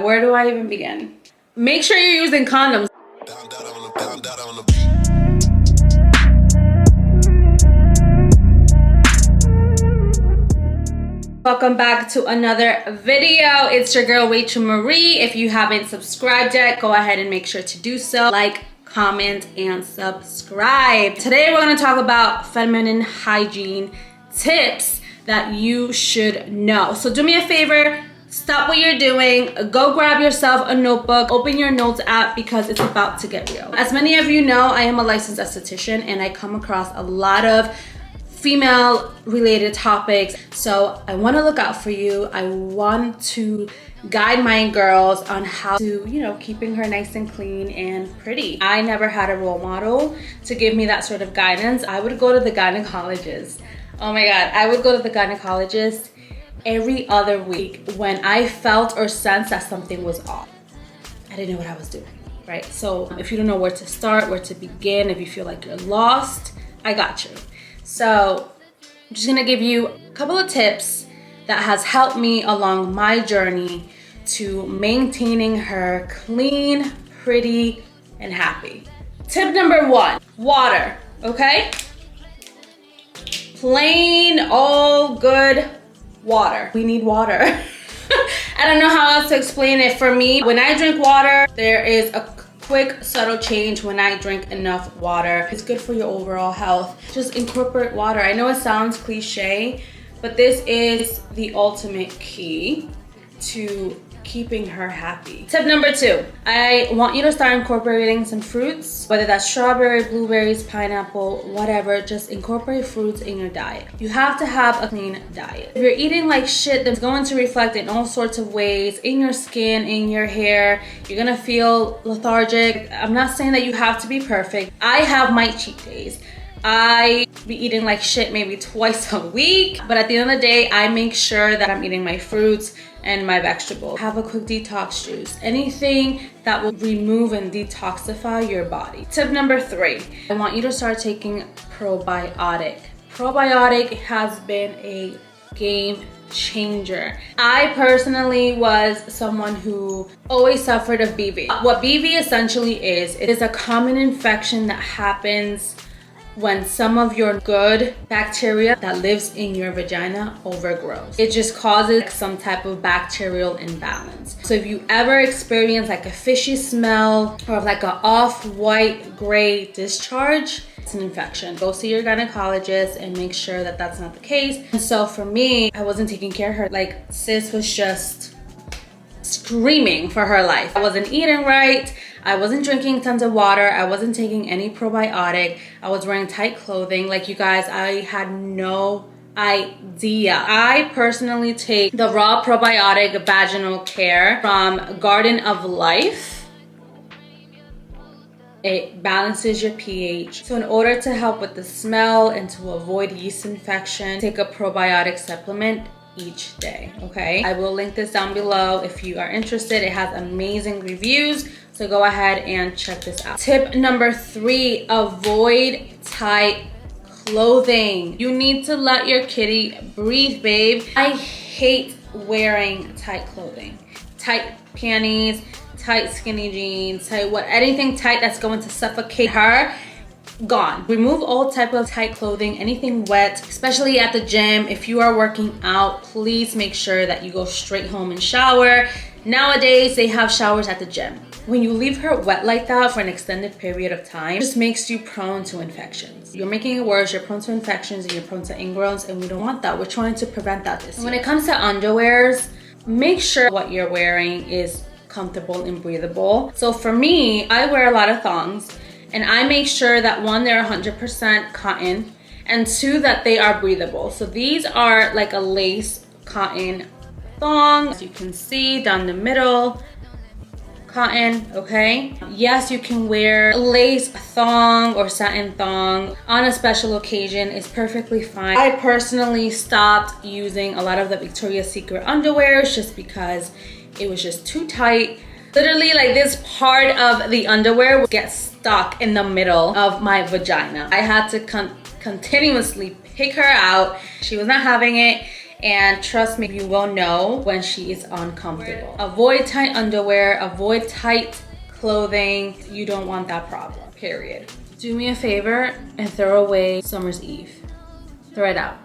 Where do I even begin? Make sure you're using condoms. Welcome back to another video. It's your girl Rachel Marie. If you haven't subscribed yet, go ahead and make sure to do so. Like, comment, and subscribe. Today we're going to talk about feminine hygiene tips that you should know. So do me a favor, stop what you're doing, go grab yourself a notebook, open your notes app because it's about to get real. As many of you know, I am a licensed esthetician and I come across a lot of female related topics, so I want to look out for you. I want to guide my girls on how to, keeping her nice and clean and pretty. I never had a role model to give me that sort of guidance. I would go to the gynecologist. Oh my god, I would go to the gynecologist every other week when I felt or sensed that something was off. I didn't know what I was doing, right? So if you don't know where to start, where to begin, if you feel like you're lost, I got you. So I'm just gonna give you a couple of tips that has helped me along my journey to maintaining her clean, pretty, and happy. Tip number 1, water, okay? Plain, all good water. We need water. I don't know how else to explain it. For me, when I drink water, there is a quick, subtle change when I drink enough water. It's good for your overall health. Just incorporate water. I know it sounds cliche, but this is the ultimate key to keeping her happy. Tip number 2, I want you to start incorporating some fruits, whether that's strawberry, blueberries, pineapple, whatever. Just incorporate fruits in your diet. You have to have a clean diet. If you're eating like shit, that's going to reflect in all sorts of ways, in your skin, in your hair. You're gonna feel lethargic. I'm not saying that you have to be perfect. I have my cheat days. I be eating like shit maybe twice a week, but at the end of the day, I make sure that I'm eating my fruits and my vegetables. Have a quick detox juice. Anything that will remove and detoxify your body. Tip number 3, I want you to start taking probiotic. Probiotic has been a game changer. I personally was someone who always suffered of BV. What BV essentially is, it is a common infection that happens when some of your good bacteria that lives in your vagina overgrows. It just causes some type of bacterial imbalance. So if you ever experience like a fishy smell or like an off-white gray discharge, it's an infection. Go see your gynecologist and make sure that that's not the case. And so for me, I wasn't taking care of her. Like, sis was just screaming for her life. I wasn't eating right. I wasn't drinking tons of water. I wasn't taking any probiotic. I was wearing tight clothing. Like, you guys, I had no idea. I personally take the raw probiotic vaginal care from Garden of Life. It balances your pH. So in order to help with the smell and to avoid yeast infection, take a probiotic supplement each day, okay? I will link this down below if you are interested. It has amazing reviews, so go ahead and check this out. Tip number 3, avoid tight clothing. You need to let your kitty breathe, babe. I hate wearing tight clothing. Tight panties, tight skinny jeans, anything tight that's going to suffocate her. Gone. Remove all type of tight clothing, anything wet, especially at the gym. If you are working out, please make sure that you go straight home and shower. Nowadays, they have showers at the gym. When you leave her wet like that for an extended period of time, it just makes you prone to infections. You're making it worse. You're prone to infections and you're prone to ingrowns, and we don't want that. We're trying to prevent that this year. When it comes to underwears, make sure what you're wearing is comfortable and breathable. So for me, I wear a lot of thongs. And I make sure that 1, they're 100% cotton, and 2, that they are breathable. So these are like a lace cotton thong. As you can see down the middle, cotton, okay? Yes, you can wear a lace thong or satin thong on a special occasion. It's perfectly fine. I personally stopped using a lot of the Victoria's Secret underwears just because it was just too tight. Literally, like, this part of the underwear would get stuck in the middle of my vagina. I had to continuously pick her out. She was not having it. And trust me, you will know when she is uncomfortable. Avoid tight underwear, avoid tight clothing. You don't want that problem, period. Do me a favor and throw away Summer's Eve. Throw it out.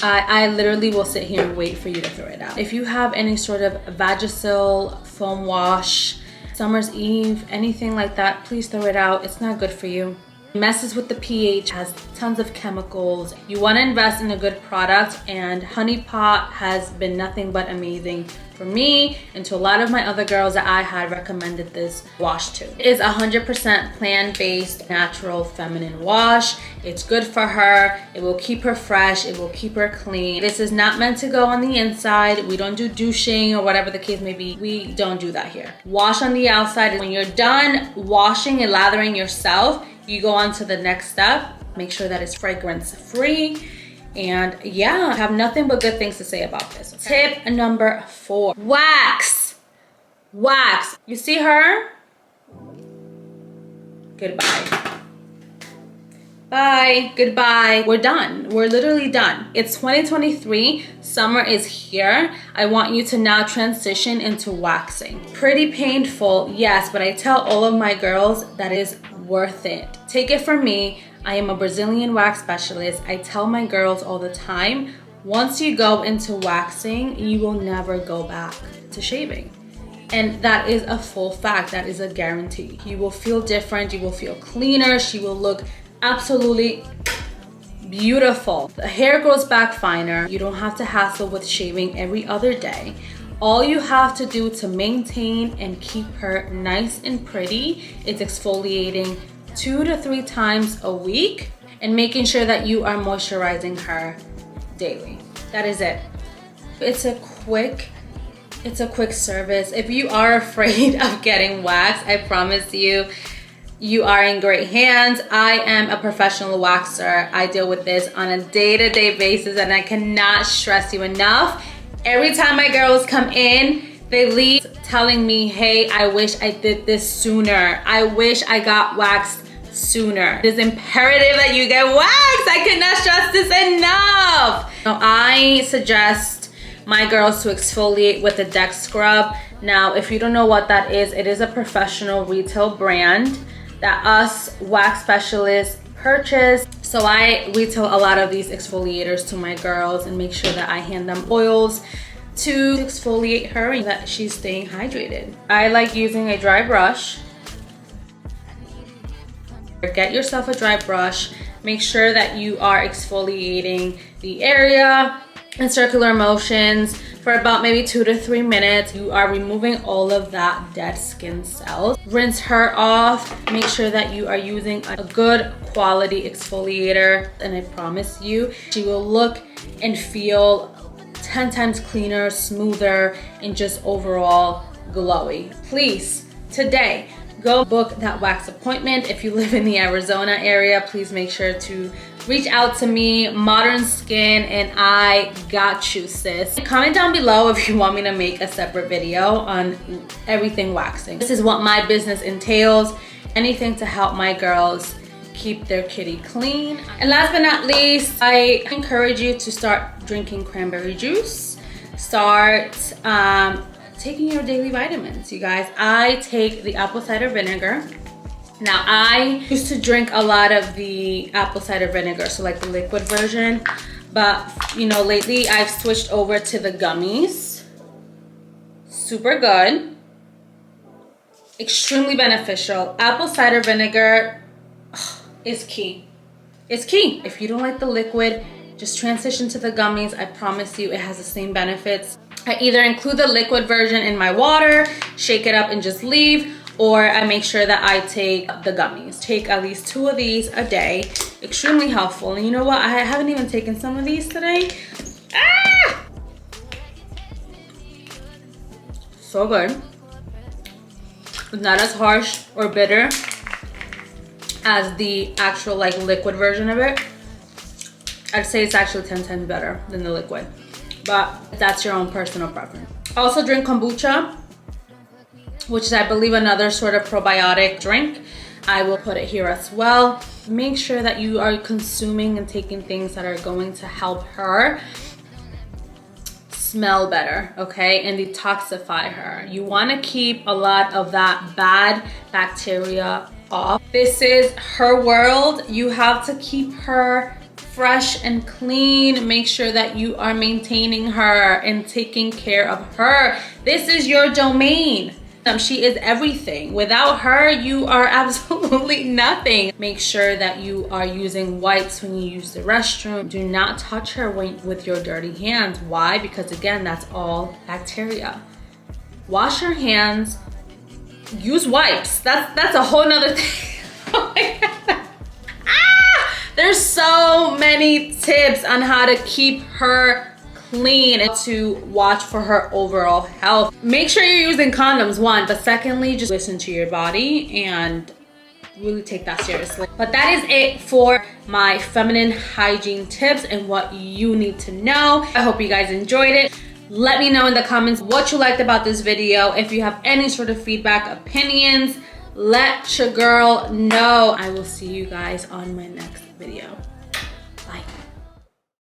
I literally will sit here and wait for you to throw it out. If you have any sort of Vagisil, foam wash, Summer's Eve, anything like that, please throw it out. It's not good for you. It messes with the pH, has tons of chemicals. You want to invest in a good product, and Honey Pot has been nothing but amazing for me and to a lot of my other girls that I had recommended this wash to. It is 100% plant-based, natural, feminine wash. It's good for her. It will keep her fresh. It will keep her clean. This is not meant to go on the inside. We don't do douching or whatever the case may be. We don't do that here. Wash on the outside. When you're done washing and lathering yourself, you go on to the next step. Make sure that it's fragrance free. And yeah, I have nothing but good things to say about this. Tip number 4, wax. Wax. You see her? Goodbye. Bye, goodbye. We're done. We're literally done. It's 2023. Summer is here. I want you to now transition into waxing. Pretty painful, yes, but I tell all of my girls that is worth it. Take it from me. I am a Brazilian wax specialist. I tell my girls all the time, once you go into waxing, you will never go back to shaving. And that is a full fact. That is a guarantee. You will feel different. You will feel cleaner. She will look absolutely beautiful. The hair grows back finer. You don't have to hassle with shaving every other day. All you have to do to maintain and keep her nice and pretty is exfoliating 2 to 3 times a week and making sure that you are moisturizing her daily. That is it. It's a quick service. If you are afraid of getting waxed, I promise you, you are in great hands. I am a professional waxer. I deal with this on a day-to-day basis, and I cannot stress you enough. Every time my girls come in, they leave telling me, hey, I wish I did this sooner. I wish I got waxed sooner. It is imperative that you get waxed. I cannot stress this enough. Now, I suggest my girls to exfoliate with the Deck Scrub. Now, if you don't know what that is, it is a professional retail brand that us wax specialists purchase. So I retail a lot of these exfoliators to my girls and make sure that I hand them oils to exfoliate her and that she's staying hydrated. I like using a dry brush. Get yourself a dry brush. Make sure that you are exfoliating the area in circular motions for about maybe 2 to 3 minutes. You are removing all of that dead skin cells. Rinse her off. Make sure that you are using a good quality exfoliator, and I promise you, she will look and feel 10 times cleaner, smoother, and just overall glowy. Please, today, go book that wax appointment. If you live in the Arizona area, please make sure to reach out to me, Modern Skin, and I got you, sis. Comment down below if you want me to make a separate video on everything waxing. This is what my business entails. Anything to help my girls keep their kitty clean. And last but not least, I encourage you to start drinking cranberry juice. Start taking your daily vitamins, you guys. I take the apple cider vinegar. Now, I used to drink a lot of the apple cider vinegar, so like the liquid version, but you know, lately I've switched over to the gummies. Super good, extremely beneficial. Apple cider vinegar is key. It's key. If you don't like the liquid, just transition to the gummies. I promise you, it has the same benefits. I either include the liquid version in my water, shake it up and just leave, or I make sure that I take the gummies. Take at least 2 of these a day. Extremely helpful. And you know what? I haven't even taken some of these today. Ah! So good. It's not as harsh or bitter as the actual like liquid version of it. I'd say it's actually 10 times better than the liquid, but that's your own personal preference. Also drink kombucha, which is I believe another sort of probiotic drink. I will put it here as well. Make sure that you are consuming and taking things that are going to help her smell better, okay, and detoxify her. You want to keep a lot of that bad bacteria off. This is her world. You have to keep her fresh and clean. Make sure that you are maintaining her and taking care of her. This is your domain. She is everything. Without her, you are absolutely nothing. Make sure that you are using wipes when you use the restroom. Do not touch her with your dirty hands. Why? Because again, that's all bacteria. Wash your hands. Use wipes. That's a whole nother thing. Oh my God. There's so many tips on how to keep her clean and to watch for her overall health. Make sure you're using condoms, one, but secondly, just listen to your body and really take that seriously. But that is it for my feminine hygiene tips and what you need to know. I hope you guys enjoyed it. Let me know in the comments what you liked about this video. If you have any sort of feedback, opinions, let your girl know. I will see you guys on my next video. Bye.